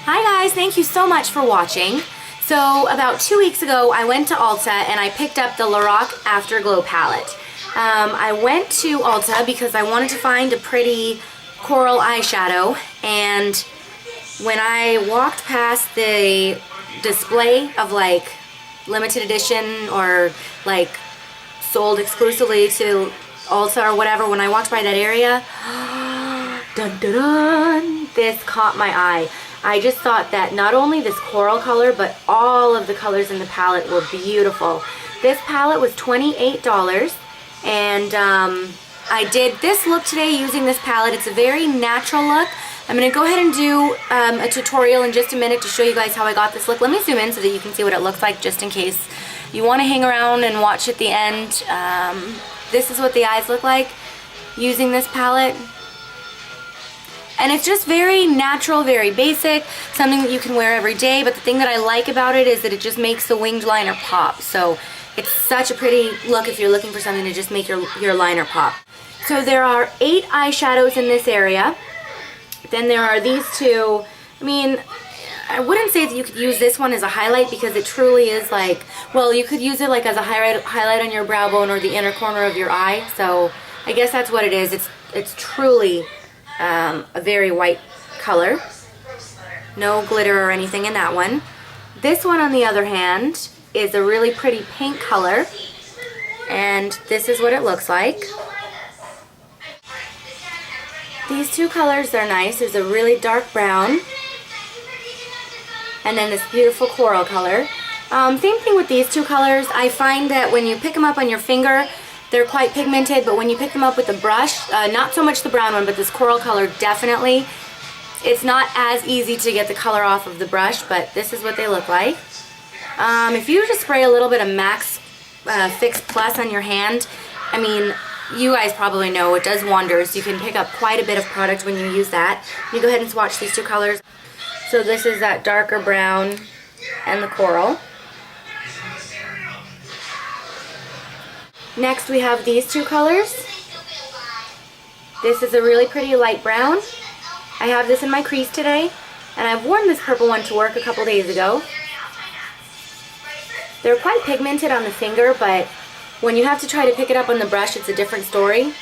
Hi guys, thank you so much for watching. So about 2 weeks ago I went to Ulta and I picked up the Lorac Afterglow palette. I went to Ulta because I wanted to find a pretty coral eyeshadow, and when I walked past the display of like limited edition or like sold exclusively to Ulta or whatever, when I walked by that area, dun, dun, dun, this caught my eye. I just thought that not only this coral color, but all of the colors in the palette were beautiful. This palette was $28, and I did this look today using this palette. It's a very natural look. I'm going to go ahead and do a tutorial in just a minute to show you guys how I got this look. Let me zoom in so that you can see what it looks like, just in case you want to hang around and watch at the end. This is what the eyes look like using this palette. And it's just very natural, very basic, something that you can wear every day. But the thing that I like about it is that it just makes the winged liner pop. So it's such a pretty look if you're looking for something to just make your liner pop. So there are 8 eyeshadows in this area. Then there are these two. I mean, I wouldn't say that you could use this one as a highlight because it truly is like, well, you could use it like as a highlight on your brow bone or the inner corner of your eye. So I guess that's what it is. It's truly a very white color. No glitter or anything in that one. This one, on the other hand, is a really pretty pink color, and this is what it looks like. These two colors, they're nice. There's a really dark brown, and then this beautiful coral color. Same thing with these two colors. I find that when you pick them up on your finger, they're quite pigmented, but when you pick them up with a brush, not so much the brown one, but this coral color definitely, it's not as easy to get the color off of the brush, but this is what they look like. If you just spray a little bit of Max Fix Plus on your hand, I mean, you guys probably know it does wonders. You can pick up quite a bit of product when you use that. You go ahead and swatch these two colors. So this is that darker brown and the coral. Next we have these two colors. This is a really pretty light brown. I have this in my crease today, and I've worn this purple one to work a couple days ago. They're quite pigmented on the finger, but when you have to try to pick it up on the brush, it's a different story.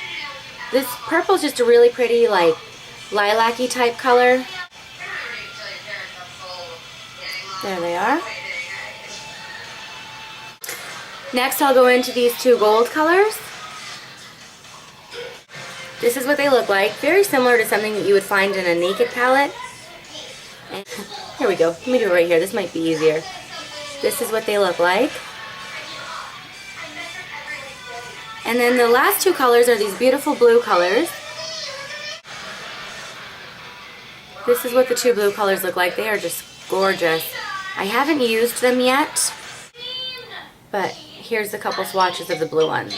This purple is just a really pretty, like, lilac-y type color. There they are. Next, I'll go into these two gold colors. This is what they look like. Very similar to something that you would find in a Naked palette. And here we go. Let me do it right here. This might be easier. This is what they look like. And then the last two colors are these beautiful blue colors. This is what the two blue colors look like. They are just gorgeous. I haven't used them yet, but here's a couple swatches of the blue ones.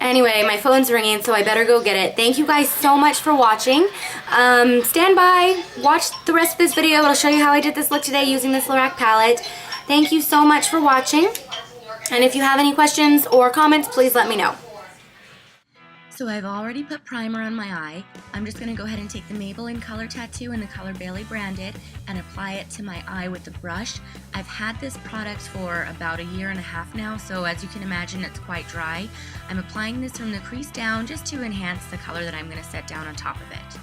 Anyway, my phone's ringing, so I better go get it. Thank you guys so much for watching. Stand by, watch the rest of this video. It'll show you how I did this look today using this Lorac palette. Thank you so much for watching. And if you have any questions or comments, please let me know. So I've already put primer on my eye. I'm just going to go ahead and take the Maybelline Color Tattoo in the color Barley branded and apply it to my eye with the brush. I've had this product for about 1.5 years now, so as you can imagine, it's quite dry. I'm applying this from the crease down just to enhance the color that I'm going to set down on top of it.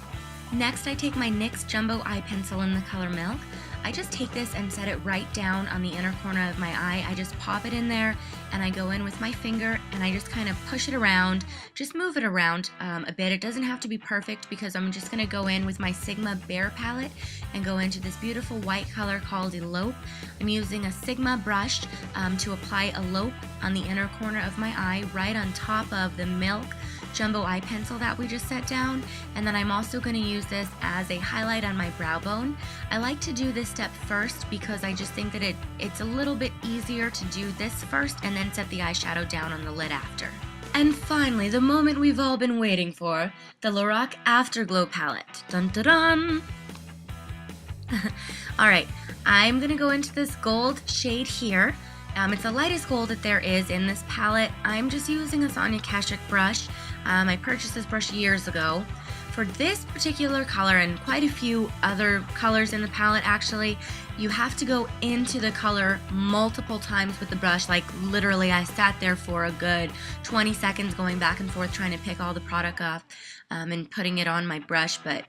Next, I take my NYX Jumbo Eye Pencil in the color Milk. I just take this and set it right down on the inner corner of my eye. I just pop it in there and I go in with my finger and I just kind of push it around, just move it around a bit. It doesn't have to be perfect because I'm just going to go in with my Sigma Bear palette and go into this beautiful white color called Elope. I'm using a Sigma brush to apply Elope on the inner corner of my eye, right on top of the Milk Jumbo Eye Pencil that we just set down, and then I'm also going to use this as a highlight on my brow bone. I like to do this step first because I just think that it's a little bit easier to do this first and then set the eyeshadow down on the lid after. And finally, the moment we've all been waiting for, the Lorac Afterglow palette. Dun dun dun! Alright, I'm going to go into this gold shade here. It's the lightest gold that there is in this palette. I'm just using a Sonia Kashuk brush. I purchased this brush years ago, For this particular color, and quite a few other colors in the palette actually, you have to go into the color multiple times with the brush. Like literally I sat there for a good 20 seconds going back and forth trying to pick all the product off and putting it on my brush. But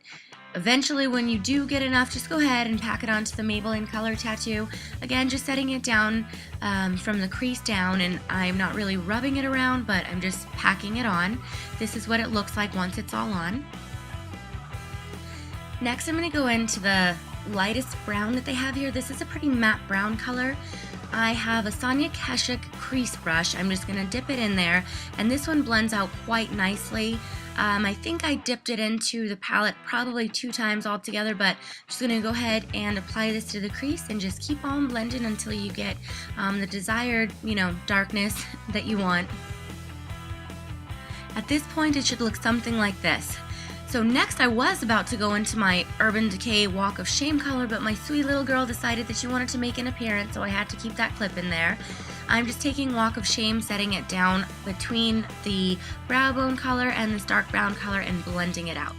eventually when you do get enough, just go ahead and pack it onto the Maybelline Color Tattoo. Again, just setting it down from the crease down, and I'm not really rubbing it around, but I'm just packing it on. This is what it looks like once it's all on. Next, I'm going to go into the lightest brown that they have here. This is a pretty matte brown color. I have a Sonia Kashuk crease brush. I'm just going to dip it in there, and this one blends out quite nicely. I think I dipped it into the palette probably 2 times altogether, but I'm just going to go ahead and apply this to the crease and just keep on blending until you get the desired, darkness that you want. At this point, it should look something like this. So next I was about to go into my Urban Decay Walk of Shame color, but my sweet little girl decided that she wanted to make an appearance, so I had to keep that clip in there. I'm just taking Walk of Shame, setting it down between the brow bone color and this dark brown color and blending it out.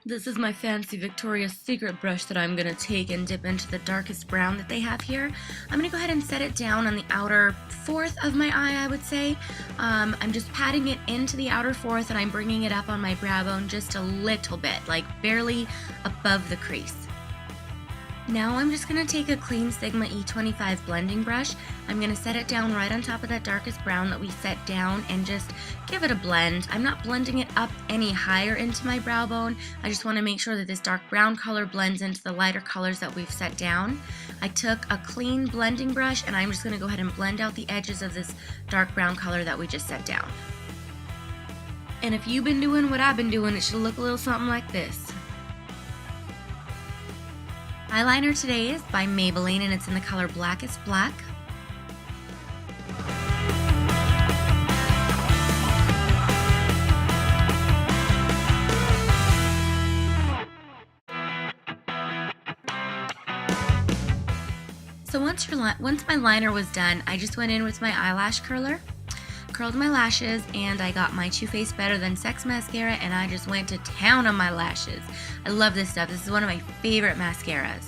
This is my fancy Victoria's Secret brush that I'm going to take and dip into the darkest brown that they have here. I'm going to go ahead and set it down on the outer fourth of my eye, I would say. I'm just patting it into the outer fourth, and I'm bringing it up on my brow bone just a little bit, like barely above the crease. Now I'm just going to take a clean Sigma E25 blending brush. I'm going to set it down right on top of that darkest brown that we set down and just give it a blend. I'm not blending it up any higher into my brow bone. I just want to make sure that this dark brown color blends into the lighter colors that we've set down. I took a clean blending brush, and I'm just going to go ahead and blend out the edges of this dark brown color that we just set down. And if you've been doing what I've been doing, it should look a little something like this. Eyeliner today is by Maybelline, and it's in the color Blackest Black. So once my liner was done, I just went in with my eyelash curler, curled my lashes, and I got my Too Faced Better Than Sex Mascara, and I just went to town on my lashes. I love this stuff. This is one of my favorite mascaras.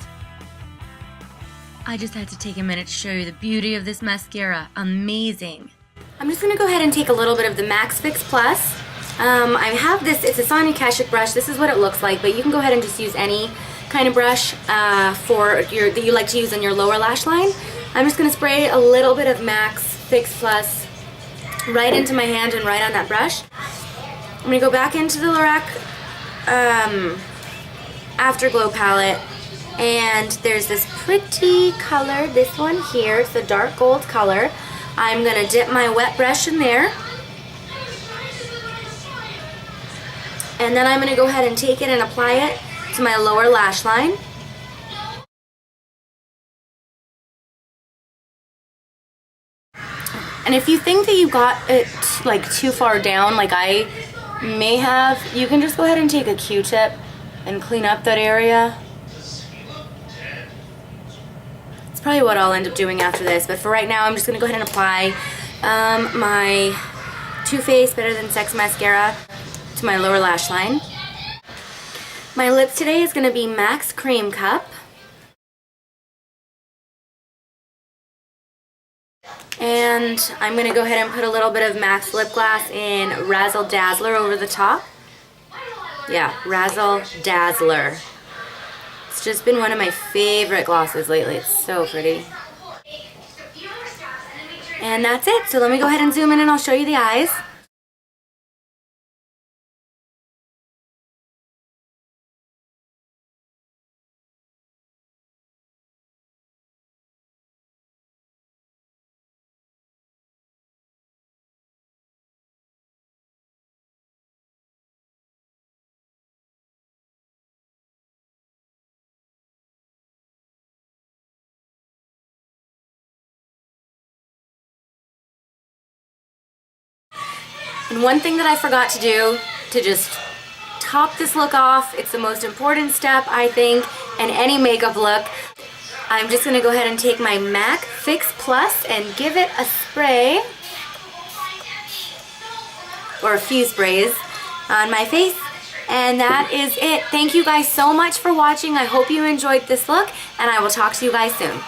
I just had to take a minute to show you the beauty of this mascara. Amazing. I'm just going to go ahead and take a little bit of the Max Fix Plus. I have this, it's a Sonia Kashuk brush. This is what it looks like, but you can go ahead and just use any kind of brush that you like to use on your lower lash line. I'm just going to spray a little bit of Max Fix Plus right into my hand and right on that brush. I'm going to go back into the Lorac Afterglow palette, and there's this pretty color, this one here. It's a dark gold color. I'm going to dip my wet brush in there, and then I'm going to go ahead and take it and apply it to my lower lash line. And if you think that you got it like too far down, like I may have, you can just go ahead and take a Q-tip and clean up that area. It's probably what I'll end up doing after this, but for right now I'm just going to go ahead and apply my Too Faced Better Than Sex Mascara to my lower lash line. My lips today is going to be MAC's Creme Cup. And I'm going to go ahead and put a little bit of MAC's lip gloss in Razzler Dazzler over the top. Yeah, Razzler Dazzler. It's just been one of my favorite glosses lately. It's so pretty. And that's it. So let me go ahead and zoom in and I'll show you the eyes. And one thing that I forgot to do to just top this look off, it's the most important step I think in any makeup look. I'm just going to go ahead and take my MAC Fix Plus and give it a spray, or a few sprays, on my face. And that is it. Thank you guys so much for watching. I hope you enjoyed this look, and I will talk to you guys soon.